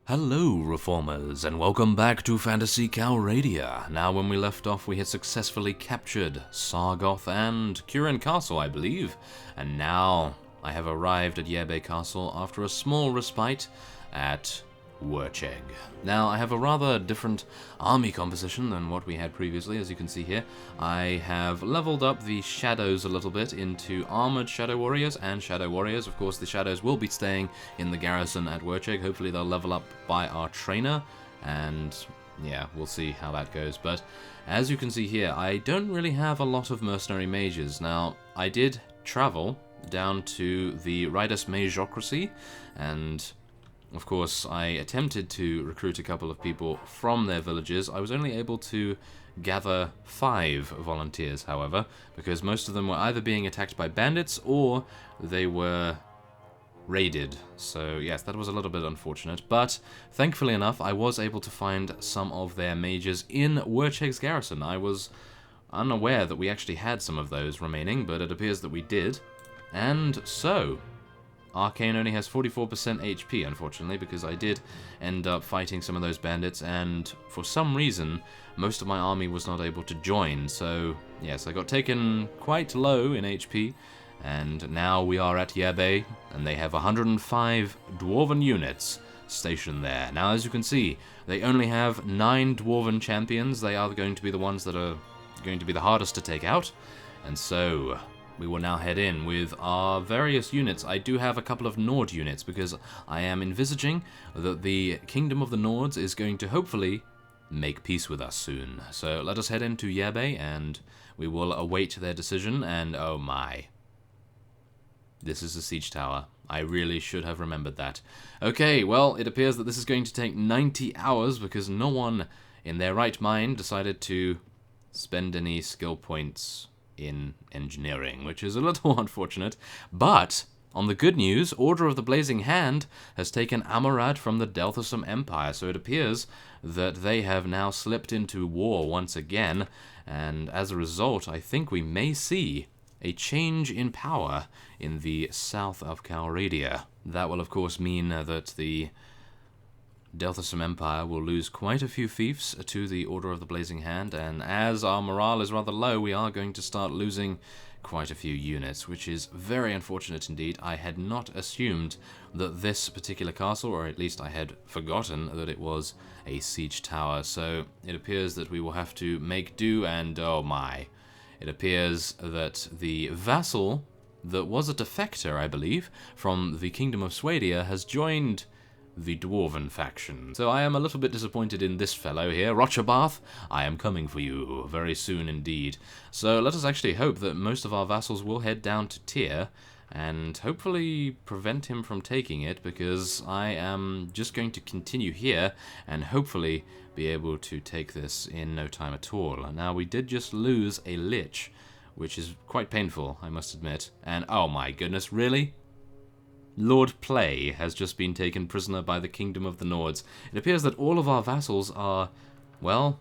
Hello, Reformers, and welcome back to Phantasy Calradia. Now, when we left off, we had successfully captured Sargoth and Curin Castle, I believe. And now, I have arrived at Yerbe Castle after a small respite at Wercheg. Now, I have a rather different army composition than what we had previously, as you can see here. I have leveled up the shadows a little bit into armored shadow warriors and shadow warriors. Of course, the shadows will be staying in the garrison at Wercheg. Hopefully they'll level up by our trainer, and yeah, we'll see how that goes. But as you can see here, I don't really have a lot of mercenary mages. Now, I did travel down to the Ridus Magocracy, and of course, I attempted to recruit a couple of people from their villages. I was only able to gather 5 volunteers, however, because most of them were either being attacked by bandits or they were raided. So yes, that was a little bit unfortunate, but thankfully enough, I was able to find some of their mages in Wercheg's garrison. I was unaware that we actually had some of those remaining, but it appears that we did. And so Arkane only has 44% HP, unfortunately, because I did end up fighting some of those bandits, and for some reason, most of my army was not able to join. So, yes, I got taken quite low in HP, and now we are at Yerbe, and they have 105 dwarven units stationed there. Now, as you can see, they only have 9 dwarven champions. They are going to be the ones that are going to be the hardest to take out, and so we will now head in with our various units. I do have a couple of Nord units because I am envisaging that the Kingdom of the Nords is going to hopefully make peace with us soon. So let us head into Yerbe and we will await their decision. And oh my, this is a siege tower. I really should have remembered that. Okay, well, it appears that this is going to take 90 hours because no one in their right mind decided to spend any skill points in engineering, which is a little unfortunate. But on the good news, Order of the Blazing Hand has taken Amurad from the Delthusum Empire, so it appears that they have now slipped into war once again, and as a result, I think we may see a change in power in the south of Calradia. That will of course mean that the Delthusum Empire will lose quite a few fiefs to the Order of the Blazing Hand, and as our morale is rather low, we are going to start losing quite a few units, which is very unfortunate indeed. I had not assumed that this particular castle, or at least I had forgotten that it was a siege tower, so it appears that we will have to make do, and oh my, it appears that the vassal that was a defector, I believe, from the Kingdom of Swadia has joined the Dwarven faction. So I am a little bit disappointed in this fellow here. Rochabath, I am coming for you very soon indeed. So let us actually hope that most of our vassals will head down to Tyr and hopefully prevent him from taking it, because I am just going to continue here and hopefully be able to take this in no time at all. Now, we did just lose a lich, which is quite painful, I must admit. And oh my goodness, really? Lord Play has just been taken prisoner by the Kingdom of the Nords. It appears that all of our vassals are, well,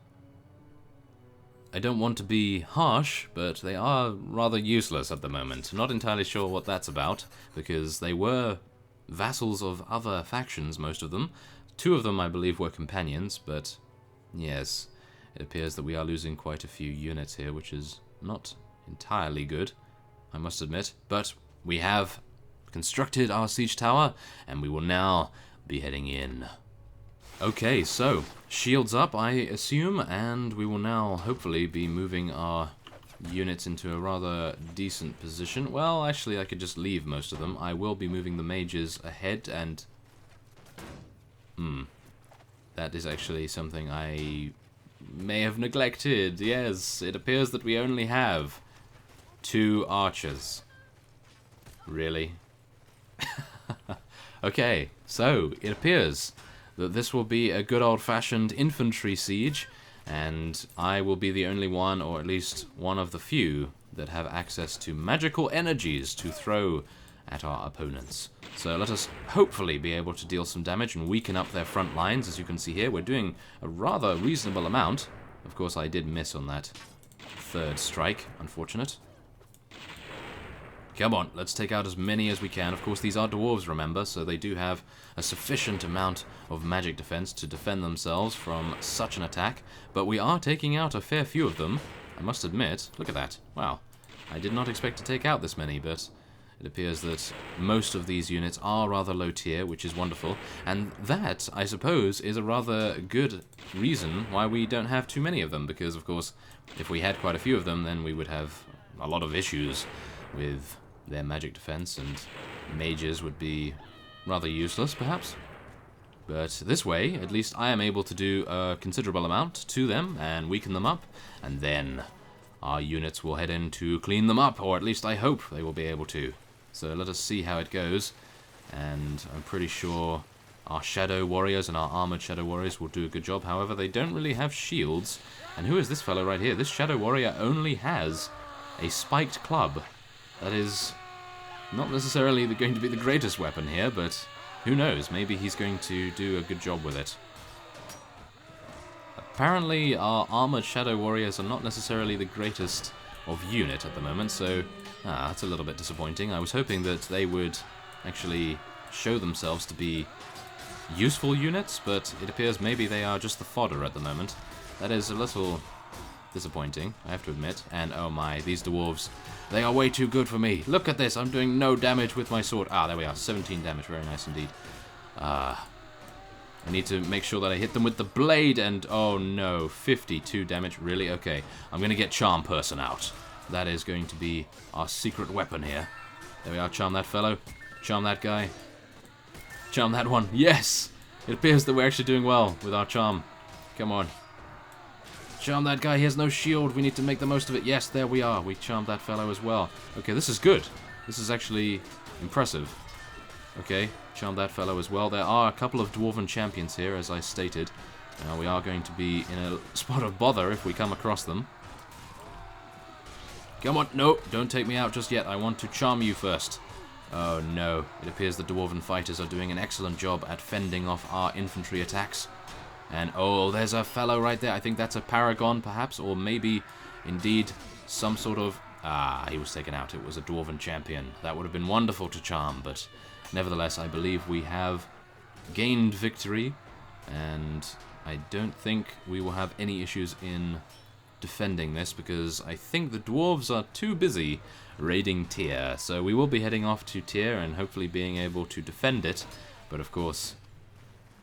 I don't want to be harsh, but they are rather useless at the moment. Not entirely sure what that's about, because they were vassals of other factions, most of them. 2 of them, I believe, were companions, but yes, it appears that we are losing quite a few units here, which is not entirely good, I must admit. But we have constructed our siege tower, and we will now be heading in. Okay, so shields up, I assume, and we will now hopefully be moving our units into a rather decent position. Well, actually, I could just leave most of them. I will be moving the mages ahead, and that is actually something I may have neglected. Yes, it appears that we only have 2 archers. Really? Okay, so it appears that this will be a good old-fashioned infantry siege, and I will be the only one, or at least one of the few, that have access to magical energies to throw at our opponents. So let us hopefully be able to deal some damage and weaken up their front lines. As you can see here, we're doing a rather reasonable amount. Of course, I did miss on that 3rd strike, unfortunate. Come on, let's take out as many as we can. Of course, these are dwarves, remember, so they do have a sufficient amount of magic defense to defend themselves from such an attack. But we are taking out a fair few of them, I must admit. Look at that. Wow. I did not expect to take out this many, but it appears that most of these units are rather low tier, which is wonderful. And that, I suppose, is a rather good reason why we don't have too many of them, because, of course, if we had quite a few of them, then we would have a lot of issues with their magic defense, and mages would be rather useless, perhaps. But this way, at least I am able to do a considerable amount to them and weaken them up, and then our units will head in to clean them up, or at least I hope they will be able to. So let us see how it goes, and I'm pretty sure our shadow warriors and our armored shadow warriors will do a good job. However, they don't really have shields. And who is this fellow right here? This shadow warrior only has a spiked club. That is not necessarily going to be the greatest weapon here, but who knows? Maybe he's going to do a good job with it. Apparently, our armored shadow warriors are not necessarily the greatest of unit at the moment, so that's a little bit disappointing. I was hoping that they would actually show themselves to be useful units, but it appears maybe they are just the fodder at the moment. That is a little disappointing, I have to admit. And oh my, these dwarves, they are way too good for me. Look at this, I'm doing no damage with my sword. Ah, there we are, 17 damage, very nice indeed. I need to make sure that I hit them with the blade, and oh no, 52 damage, really? Okay, I'm going to get Charm Person out. That is going to be our secret weapon here. There we are, charm that fellow, charm that guy, charm that one. Yes! It appears that we're actually doing well with our charm. Come on. Charm that guy, he has no shield, we need to make the most of it. Yes, there we are, we charmed that fellow as well. Okay, this is good. This is actually impressive. Okay, charm that fellow as well. There are a couple of dwarven champions here, as I stated. We are going to be in a spot of bother if we come across them. Come on, no, don't take me out just yet. I want to charm you first. Oh no, it appears the dwarven fighters are doing an excellent job at fending off our infantry attacks. And oh, there's a fellow right there. I think that's a paragon, perhaps, or maybe indeed some sort of... Ah, he was taken out. It was a dwarven champion. That would have been wonderful to charm, but nevertheless, I believe we have gained victory, and I don't think we will have any issues in defending this, because I think the dwarves are too busy raiding Tyr. So we will be heading off to Tyr and hopefully being able to defend it, but of course,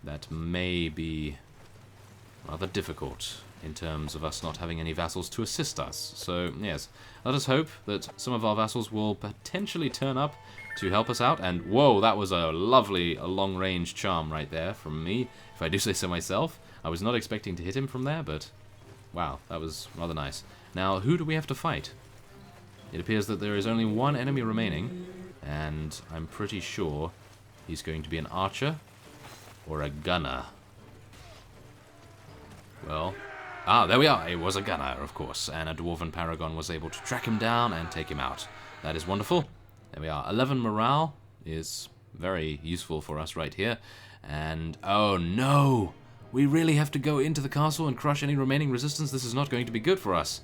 that may be rather difficult in terms of us not having any vassals to assist us. So, yes, let us hope that some of our vassals will potentially turn up to help us out. And, whoa, that was a lovely long-range charm right there from me, if I do say so myself. I was not expecting to hit him from there, but wow, that was rather nice. Now, who do we have to fight? It appears that there is only one enemy remaining, and I'm pretty sure he's going to be an archer or a gunner. Well, there we are. It was a gunner, of course, and a dwarven paragon was able to track him down and take him out. That is wonderful. There we are. 11 morale is very useful for us right here. And, oh no! We really have to go into the castle and crush any remaining resistance. This is not going to be good for us.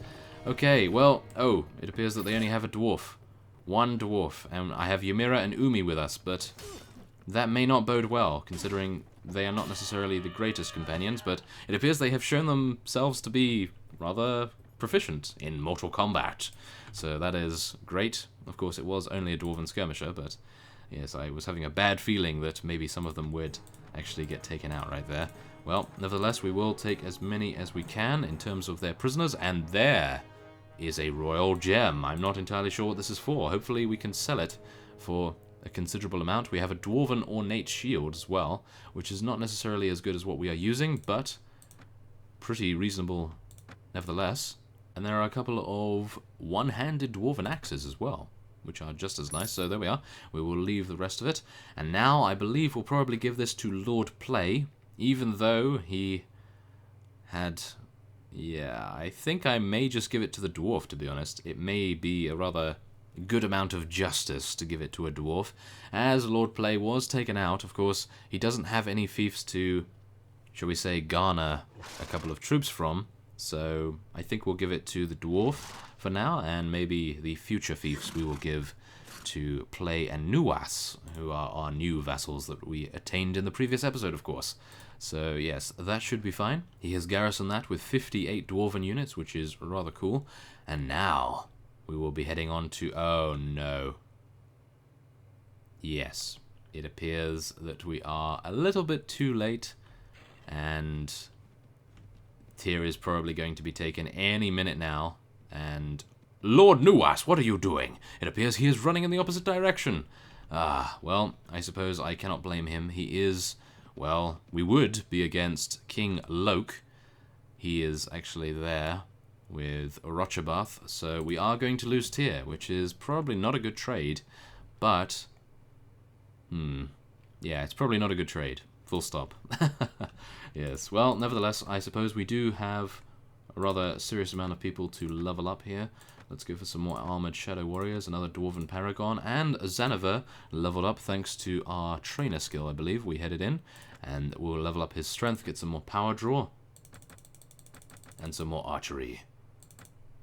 Okay, well, oh, it appears that they only have a dwarf. One dwarf. And I have Ymira and Umi with us, but that may not bode well, considering they are not necessarily the greatest companions, but it appears they have shown themselves to be rather proficient in Mortal Kombat. So that is great. Of course, it was only a dwarven skirmisher, but yes, I was having a bad feeling that maybe some of them would actually get taken out right there. Well, nevertheless, we will take as many as we can in terms of their prisoners, and there is a royal gem. I'm not entirely sure what this is for. Hopefully we can sell it for a considerable amount. We have a dwarven ornate shield as well, which is not necessarily as good as what we are using, but pretty reasonable nevertheless. And there are a couple of one-handed dwarven axes as well, which are just as nice. So there we are. We will leave the rest of it. And now I believe we'll probably give this to Lord Play, even though he had... Yeah, I think I may just give it to the dwarf, to be honest. It may be a rather good amount of justice to give it to a dwarf. As Lord Play was taken out, of course, he doesn't have any fiefs to, shall we say, garner a couple of troops from. So I think we'll give it to the dwarf for now, and maybe the future fiefs we will give to play a Nuas, who are our new vassals that we attained in the previous episode, of course. So yes, that should be fine. He has garrisoned that with 58 dwarven units, which is rather cool. And now we will be heading on to... oh no. Yes, it appears that we are a little bit too late, and Tyr is probably going to be taken any minute now. And Lord Nuas, what are you doing? It appears he is running in the opposite direction. Ah, well, I suppose I cannot blame him. He is, well, we would be against King Loke. He is actually there with Rochabath, so we are going to lose Tyr, which is probably not a good trade, but... yeah, it's probably not a good trade. Full stop. Yes, well, nevertheless, I suppose we do have a rather serious amount of people to level up here. Let's go for some more armored shadow warriors, another dwarven paragon, and Xanavar leveled up thanks to our trainer skill, I believe. We headed in, and we'll level up his strength, get some more power draw, and some more archery.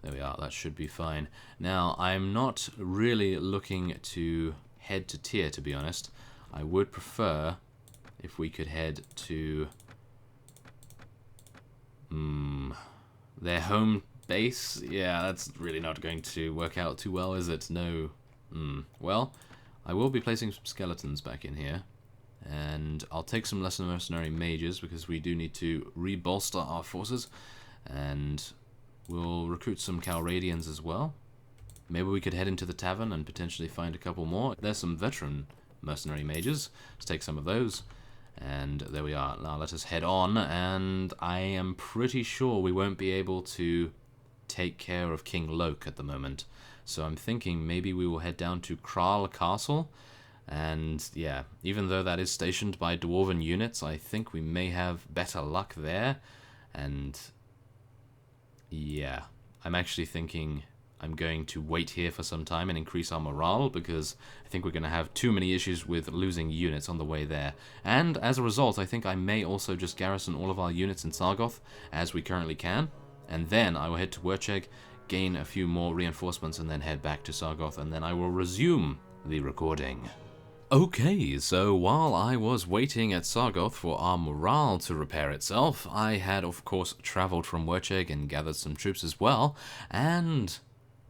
There we are, that should be fine. Now, I'm not really looking to head to Tyr, to be honest. I would prefer if we could head to their home base. Yeah, that's really not going to work out too well, is it? No. Well, I will be placing some skeletons back in here, and I'll take some lesser mercenary mages because we do need to rebolster our forces, and we'll recruit some Calradians as well. Maybe we could head into the tavern and potentially find a couple more. There's some veteran mercenary mages. Let's take some of those. And there we are. Now let us head on, and I am pretty sure we won't be able to take care of King Loke at the moment. So I'm thinking maybe we will head down to Kral Castle. And yeah, even though that is stationed by dwarven units, I think we may have better luck there. And yeah, I'm actually thinking I'm going to wait here for some time and increase our morale, because I think we're going to have too many issues with losing units on the way there. And as a result, I think I may also just garrison all of our units in Sargoth, as we currently can, and then I will head to Wercheg, gain a few more reinforcements, and then head back to Sargoth, and then I will resume the recording. Okay, so while I was waiting at Sargoth for our morale to repair itself, I had of course travelled from Wercheg and gathered some troops as well, and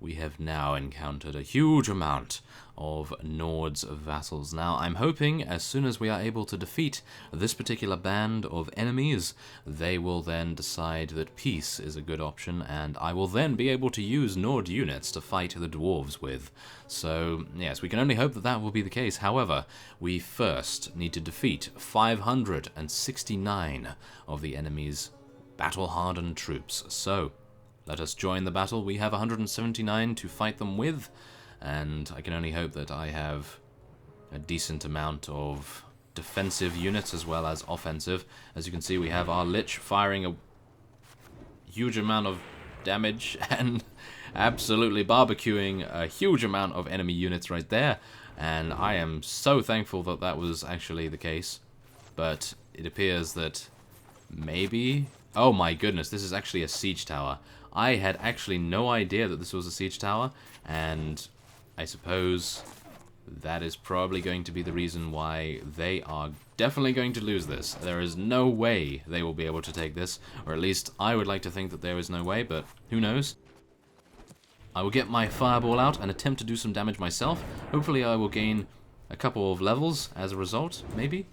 we have now encountered a huge amount of Nord's vassals. Now, I'm hoping as soon as we are able to defeat this particular band of enemies, they will then decide that peace is a good option, and I will then be able to use Nord units to fight the dwarves with. So, yes, we can only hope that that will be the case. However, we first need to defeat 569 of the enemy's battle-hardened troops. So, let us join the battle. We have 179 to fight them with, and I can only hope that I have a decent amount of defensive units as well as offensive. As you can see, we have our Lich firing a huge amount of damage and absolutely barbecuing a huge amount of enemy units right there, and I am so thankful that that was actually the case. But it appears that maybe... oh my goodness, this is actually a siege tower. I had actually no idea that this was a siege tower, and I suppose that is probably going to be the reason why they are definitely going to lose this. There is no way they will be able to take this, or at least I would like to think that there is no way, but who knows? I will get my fireball out and attempt to do some damage myself. Hopefully I will gain a couple of levels as a result, maybe?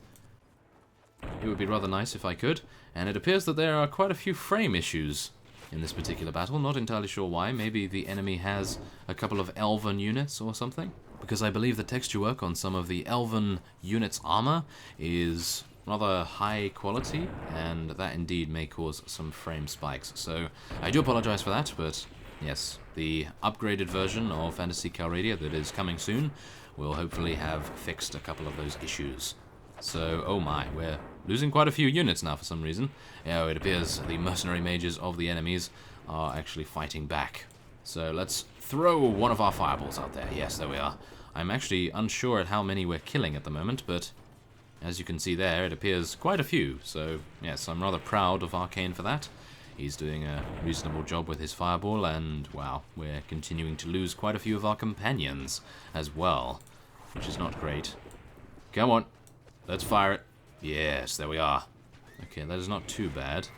It would be rather nice if I could, and it appears that there are quite a few frame issues in this particular battle. Not entirely sure why. Maybe the enemy has a couple of elven units or something, because I believe the texture work on some of the elven units' armor is rather high quality, and that indeed may cause some frame spikes. So I do apologize for that, but yes, the upgraded version of Phantasy Calradia that is coming soon will hopefully have fixed a couple of those issues. So, oh my, we're losing quite a few units now for some reason. Yeah, it appears the mercenary mages of the enemies are actually fighting back. So let's throw one of our fireballs out there. Yes, there we are. I'm actually unsure at how many we're killing at the moment, but as you can see there, it appears quite a few. So, yes, I'm rather proud of Arkane for that. He's doing a reasonable job with his fireball, and, wow, we're continuing to lose quite a few of our companions as well, which is not great. Come on, let's fire it. Yes, there we are. Okay, that is not too bad.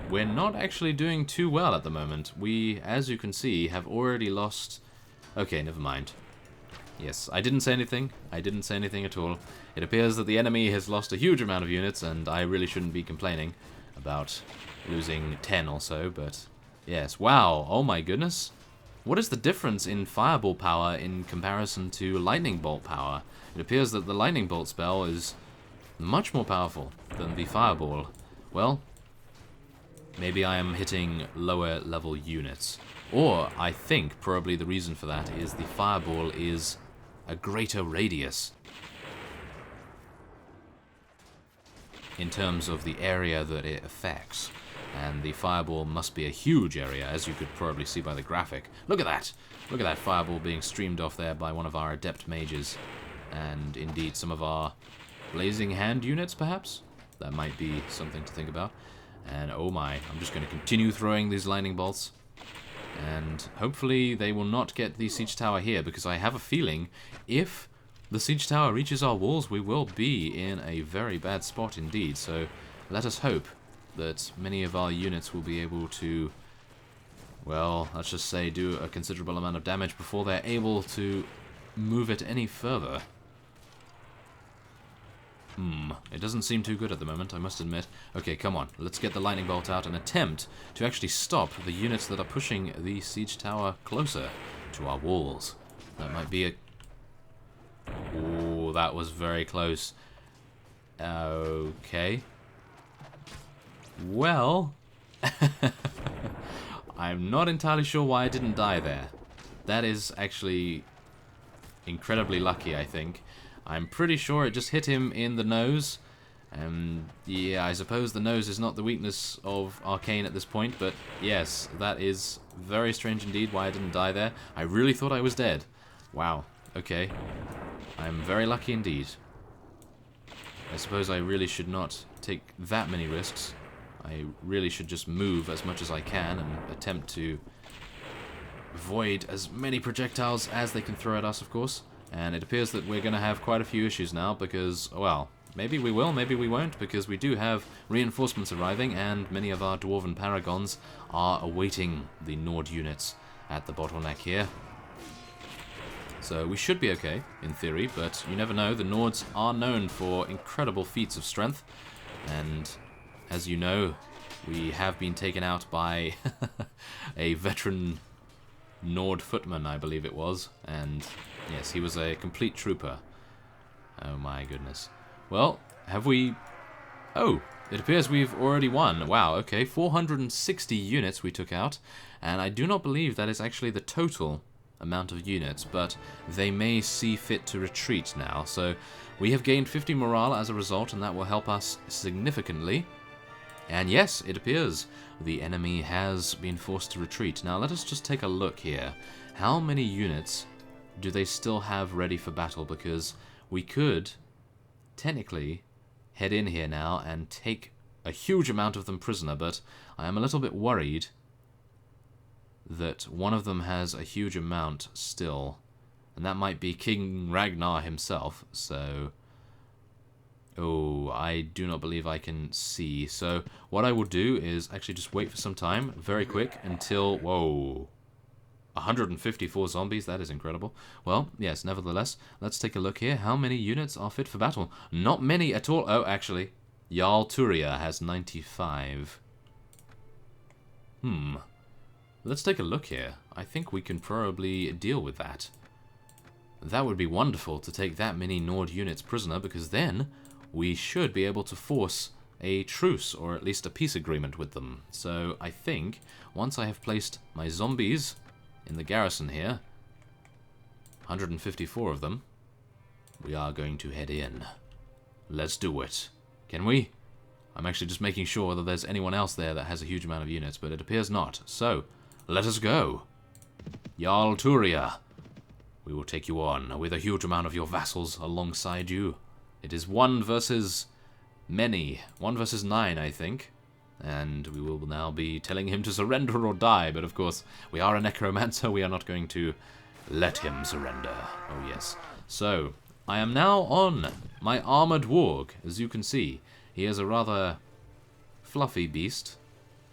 We're not actually doing too well at the moment. We, as you can see, have already lost... Okay, never mind. Yes, I didn't say anything. I didn't say anything at all. It appears that the enemy has lost a huge amount of units, and I really shouldn't be complaining about losing 10 or so, but... Yes, wow, oh my goodness. What is the difference in fireball power in comparison to lightning bolt power? It appears that the lightning bolt spell is much more powerful than the fireball. Well, maybe I am hitting lower level units. Or, I think, probably the reason for that is the fireball is a greater radius in terms of the area that it affects. And the fireball must be a huge area, as you could probably see by the graphic. Look at that! Look at that fireball being streamed off there by one of our adept mages. And indeed some of our blazing hand units, perhaps? That might be something to think about. And oh my, I'm just going to continue throwing these lightning bolts. And hopefully they will not get the siege tower here, because I have a feeling if the siege tower reaches our walls, we will be in a very bad spot indeed. So let us hope that many of our units will be able to, well, let's just say do a considerable amount of damage before they're able to move it any further. It doesn't seem too good at the moment, I must admit. Okay, come on, let's get the lightning bolt out and attempt to actually stop the units that are pushing the siege tower closer to our walls. That might be a... Ooh, that was very close. Okay. Well, I'm not entirely sure why I didn't die there. That is actually incredibly lucky, I think. I'm pretty sure it just hit him in the nose. Yeah, I suppose the nose is not the weakness of Arkane at this point, but yes, that is very strange indeed why I didn't die there. I really thought I was dead. Wow, okay. I'm very lucky indeed. I suppose I really should not take that many risks. I really should just move as much as I can and attempt to avoid as many projectiles as they can throw at us, of course. And it appears that we're going to have quite a few issues now because, well, maybe we will, maybe we won't, because we do have reinforcements arriving and many of our dwarven paragons are awaiting the Nord units at the bottleneck here. So we should be okay, in theory, but you never know. The Nords are known for incredible feats of strength, and as you know, we have been taken out by a veteran Nord footman, I believe it was, and yes, he was a complete trooper. Oh my goodness. Well, have we... Oh, it appears we've already won. Wow, okay, 460 units we took out, and I do not believe that is actually the total amount of units, but they may see fit to retreat now, so we have gained 50 morale as a result, and that will help us significantly. And yes, it appears the enemy has been forced to retreat. Now let us just take a look here. How many units do they still have ready for battle? Because we could technically head in here now and take a huge amount of them prisoner, but I am a little bit worried that one of them has a huge amount still, and that might be King Ragnar himself, so... Oh, I do not believe I can see. So what I will do is actually just wait for some time, very quick, until... Whoa. 154 zombies, that is incredible. Well, yes, nevertheless, let's take a look here. How many units are fit for battle? Not many at all. Oh, actually, Jarl Turia has 95. Let's take a look here. I think we can probably deal with that. That would be wonderful to take that many Nord units prisoner, because then we should be able to force a truce, or at least a peace agreement with them. So I think, once I have placed my zombies in the garrison here, 154 of them, we are going to head in. Let's do it. Can we? I'm actually just making sure that there's anyone else there that has a huge amount of units, but it appears not. So, let us go. Jarl Turia, we will take you on with a huge amount of your vassals alongside you. It is 1 versus many. 1 versus 9, I think. And we will now be telling him to surrender or die. But of course, we are a necromancer. We are not going to let him surrender. Oh yes. So, I am now on my armored warg. As you can see, he is a rather fluffy beast.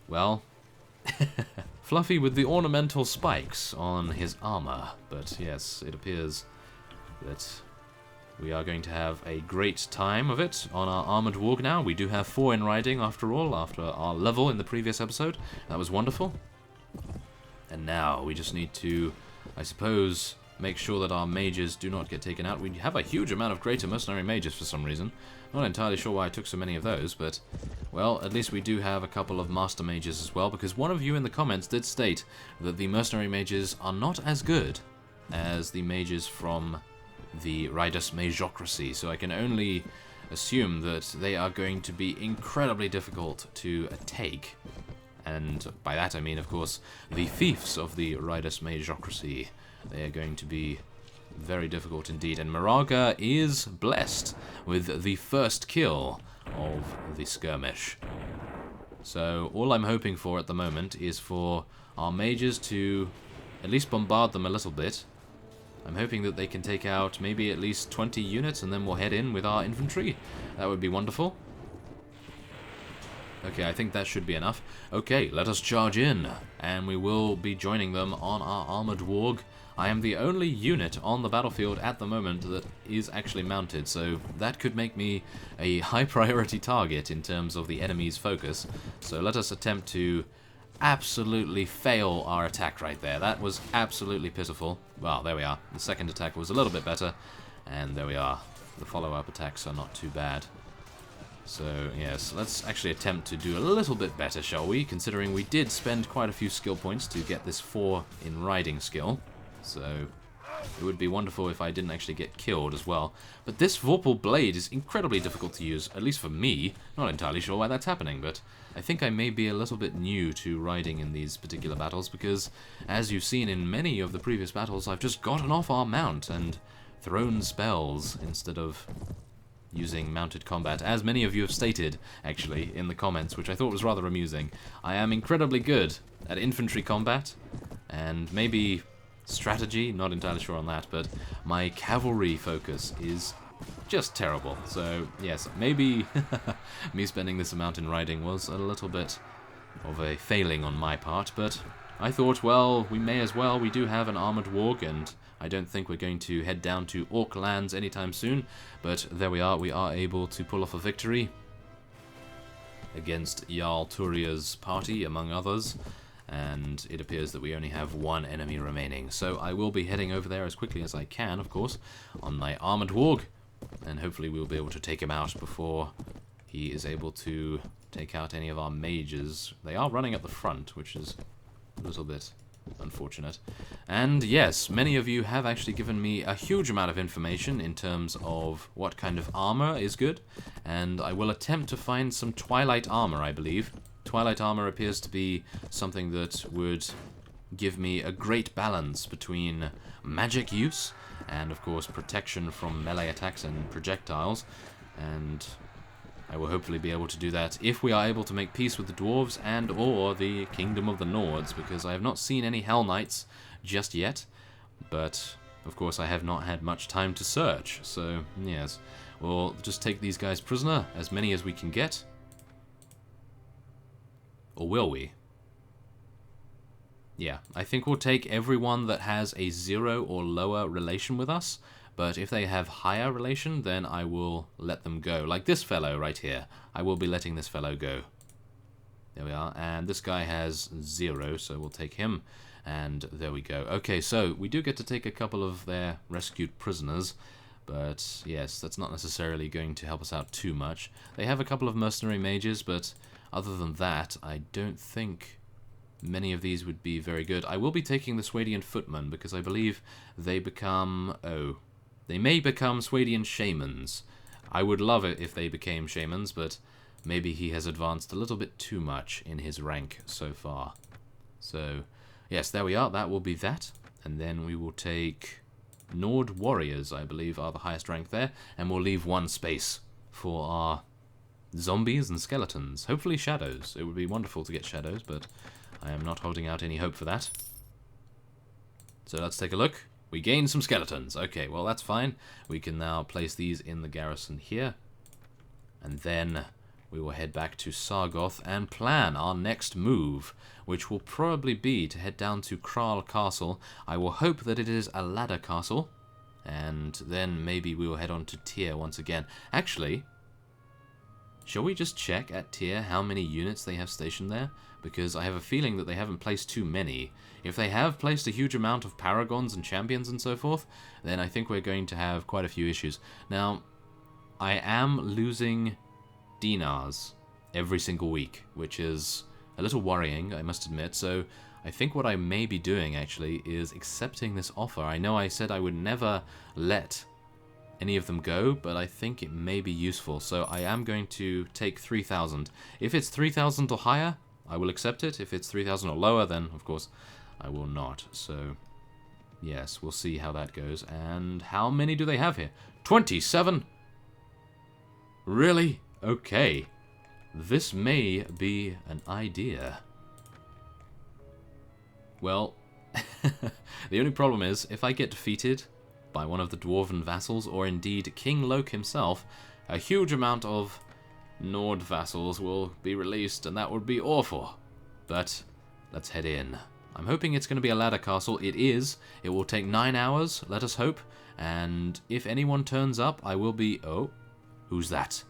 Well, fluffy with the ornamental spikes on his armor. But yes, it appears that we are going to have a great time of it on our armored warg now. We do have 4 in riding after all, after our level in the previous episode. That was wonderful. And now we just need to, I suppose, make sure that our mages do not get taken out. We have a huge amount of greater mercenary mages for some reason. Not entirely sure why I took so many of those, but, well, at least we do have a couple of master mages as well, because one of you in the comments did state that the mercenary mages are not as good as the mages from the Ridus Magocracy, so I can only assume that they are going to be incredibly difficult to take. And by that I mean, of course, the fiefs of the Ridus Magocracy. They are going to be very difficult indeed. And Moraga is blessed with the first kill of the skirmish. So all I'm hoping for at the moment is for our mages to at least bombard them a little bit. I'm hoping that they can take out maybe at least 20 units, and then we'll head in with our infantry. That would be wonderful. Okay, I think that should be enough. Okay, let us charge in, and we will be joining them on our armored warg. I am the only unit on the battlefield at the moment that is actually mounted, so that could make me a high priority target in terms of the enemy's focus. So let us attempt to absolutely fail our attack right there. That was absolutely pitiful. Well, there we are. The second attack was a little bit better, and there we are. The follow-up attacks are not too bad. So, yes, let's actually attempt to do a little bit better, shall we? Considering we did spend quite a few skill points to get this 4 in riding skill. So, it would be wonderful if I didn't actually get killed as well. But this Vorpal Blade is incredibly difficult to use, at least for me. Not entirely sure why that's happening, but I think I may be a little bit new to riding in these particular battles, because, as you've seen in many of the previous battles, I've just gotten off our mount and thrown spells instead of using mounted combat, as many of you have stated, actually, in the comments, which I thought was rather amusing. I am incredibly good at infantry combat, and maybe strategy, not entirely sure on that, but my cavalry focus is just terrible. So, yes, maybe me spending this amount in riding was a little bit of a failing on my part, but I thought, well, we may as well. We do have an armored warg, and I don't think we're going to head down to Orc lands anytime soon, but there we are able to pull off a victory against Jarl Turia's party, among others, and it appears that we only have 1 enemy remaining. So I will be heading over there as quickly as I can, of course, on my armored warg, and hopefully we'll be able to take him out before he is able to take out any of our mages. They are running at the front, which is a little bit unfortunate. And yes, many of you have actually given me a huge amount of information in terms of what kind of armor is good, and I will attempt to find some Twilight Armor, I believe. Twilight Armor appears to be something that would give me a great balance between magic use and, of course, protection from melee attacks and projectiles, and I will hopefully be able to do that if we are able to make peace with the dwarves and or the Kingdom of the Nords, because I have not seen any Hell Knights just yet, but of course I have not had much time to search, so yes, we'll just take these guys prisoner, as many as we can get. Or will we? Yeah, I think we'll take everyone that has a 0 or lower relation with us, but if they have higher relation, then I will let them go. Like this fellow right here. I will be letting this fellow go. There we are. And this guy has 0, so we'll take him. And there we go. Okay, so we do get to take a couple of their rescued prisoners, but yes, that's not necessarily going to help us out too much. They have a couple of mercenary mages, but other than that, I don't think many of these would be very good. I will be taking the Swadian Footmen, because I believe they become... they may become Swadian Shamans. I would love it if they became Shamans, but maybe he has advanced a little bit too much in his rank so far. So, yes, there we are. That will be that. And then we will take Nord Warriors, I believe, are the highest rank there. And we'll leave 1 space for our zombies and skeletons. Hopefully shadows. It would be wonderful to get shadows, but I am not holding out any hope for that. So let's take a look. We gained some skeletons. Okay, well that's fine. We can now place these in the garrison here. And then we will head back to Sargoth and plan our next move, which will probably be to head down to Kral Castle. I will hope that it is a ladder castle, and then maybe we will head on to Tyr once again. Actually, shall we just check at Tyr how many units they have stationed there? Because I have a feeling that they haven't placed too many. If they have placed a huge amount of paragons and champions and so forth, then I think we're going to have quite a few issues. Now, I am losing dinars every single week, which is a little worrying, I must admit. So I think what I may be doing actually is accepting this offer. I know I said I would never let any of them go, but I think it may be useful. So I am going to take 3,000. If it's 3,000 or higher, I will accept it. If it's 3,000 or lower, then of course I will not. So yes, we'll see how that goes. And how many do they have here? 27? Really? Okay. This may be an idea. Well, the only problem is, if I get defeated by one of the dwarven vassals, or indeed King Loke himself, a huge amount of Nord vassals will be released, and that would be awful. But let's head in. I'm hoping it's going to be a ladder castle. It is. It will take 9 hours, let us hope. And if anyone turns up, I will be... Oh, who's that?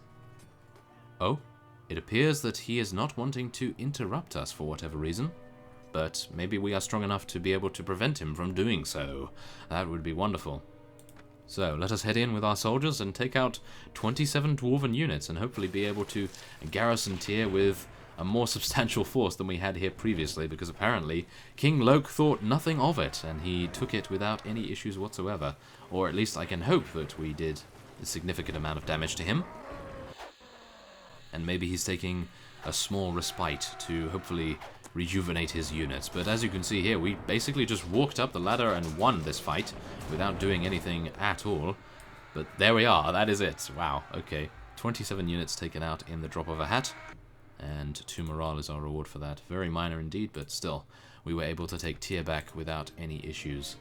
Oh, it appears that he is not wanting to interrupt us for whatever reason. But maybe we are strong enough to be able to prevent him from doing so. That would be wonderful. So, let us head in with our soldiers and take out 27 dwarven units and hopefully be able to garrison Tyr with a more substantial force than we had here previously, because apparently King Loke thought nothing of it and he took it without any issues whatsoever. Or at least I can hope that we did a significant amount of damage to him. And maybe he's taking a small respite to hopefully rejuvenate his units. But as you can see here, we basically just walked up the ladder and won this fight without doing anything at all. But there we are, that is it. Wow, okay. 27 units taken out in the drop of a hat. And 2 morale is our reward for that. Very minor indeed, but still, we were able to take Tyr back without any issues.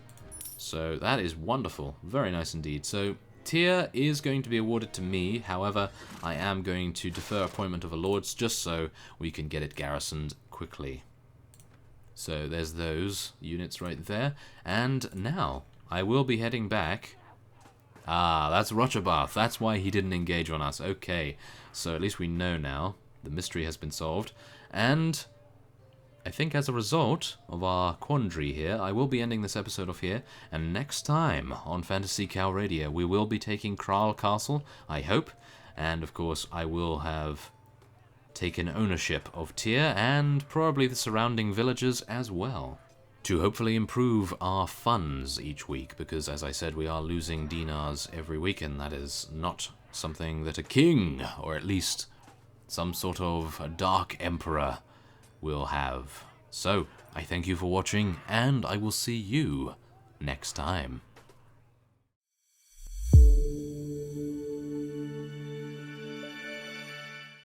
So that is wonderful. Very nice indeed. So Tyr is going to be awarded to me. However, I am going to defer appointment of a lords just so we can get it garrisoned quickly. So there's those units right there. And now I will be heading back. Ah, that's Rochabath. That's why he didn't engage on us. Okay, so at least we know now. The mystery has been solved. And I think as a result of our quandary here, I will be ending this episode off here. And next time on Phantasy Calradia, we will be taking Kral Castle, I hope. And of course, I will have taken ownership of Tyr and probably the surrounding villages as well, to hopefully improve our funds each week, because as I said, we are losing dinars every week, and that is not something that a king, or at least some sort of a dark emperor, will have. So, I thank you for watching, and I will see you next time.